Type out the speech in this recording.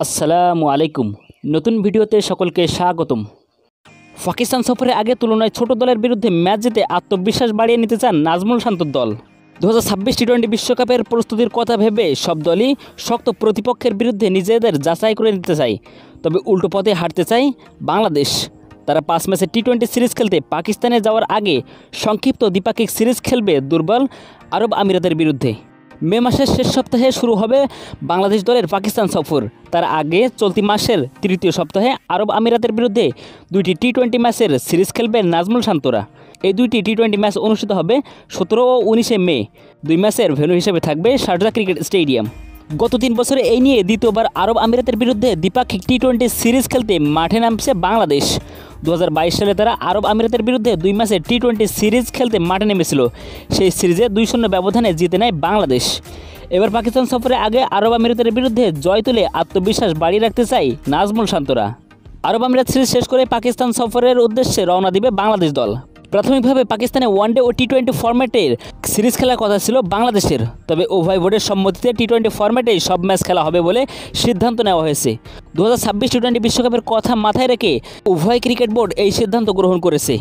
আসসালামু আলাইকুম। নতুন ভিডিওতে সকলকে স্বাগতম। পাকিস্তান সফরে আগে তুলনায় ছোট দলের বিরুদ্ধে ম্যাচ জিতে আত্মবিশ্বাস বাড়িয়ে নিতে চান নাজমুল শান্তর দল। 2026 টি-20 বিশ্বকাপের প্রস্তুতির কথা ভেবে সব দলই শক্ত প্রতিপক্ষের বিরুদ্ধে নিজেদের যাচাই করে নিতে চায়। তবে উল্টো পথে হাঁটতে চায় বাংলাদেশ। তারা 5 ম্যাচের টি-20 সিরিজ খেলতে পাকিস্তানে যাওয়ার আগে সংক্ষিপ্ত দ্বিপাক্ষিক সিরিজ খেলবে দুর্বল আরব আমিরাতের বিরুদ্ধে। মে মাসের শেষ সপ্তাহে শুরু হবে বাংলাদেশ দলের পাকিস্তান সফর। তার আগে চলতি মাসের তৃতীয় সপ্তাহে আরব আমিরাতের বিরুদ্ধে 2টি টি-20 ম্যাচের সিরিজ খেলবে নাজমুল শান্তরা। এই 2টি টি-20 ম্যাচ অনুষ্ঠিত হবে 17 ও 19 মে। 2 ম্যাচের ভেন্যু হিসেবে থাকবে শারজাহ ক্রিকেট স্টেডিয়াম। গত 3 বছরে এই নিয়ে দ্বিতীয়বার আরব আমিরাতের বিরুদ্ধে দ্বিপাক্ষিক টি-20 সিরিজ খেলতে মাঠে নামছে বাংলাদেশ। 2022 সালে তারা আরব আমিরাতের বিরুদ্ধে 2 ম্যাচের টি-20 সিরিজ খেলতে মাঠে নেমেছিল। সেই সিরিজে 2-0 ব্যবধানে জিতে নেয় বাংলাদেশ। এবার পাকিস্তান সফরে আগে আরব আমিরাতের বিরুদ্ধে জয় তুলে আত্মবিশ্বাস বাড়িয়ে রাখতে চায় নাজমুল শান্তরা। আরব আমিরাত সিরিজ শেষ করে পাকিস্তান সফরের উদ্দেশ্যে রওনা দিবে বাংলাদেশ দল। প্রাথমিকভাবে পাকিস্তানে ওয়ানডে ও টি-20 ফরম্যাটের সিরিজ খেলার কথা ছিল বাংলাদেশের। তবে উভয় বোর্ডের সম্মতিতে টি-20 ফরম্যাটেই সব ম্যাচ খেলা হবে বলে সিদ্ধান্ত নেওয়া হয়েছে। 2026 টি-20 বিশ্বকাপের কথা মাথায় রেখে উভয় ক্রিকেট বোর্ড এই সিদ্ধান্ত গ্রহণ করেছে।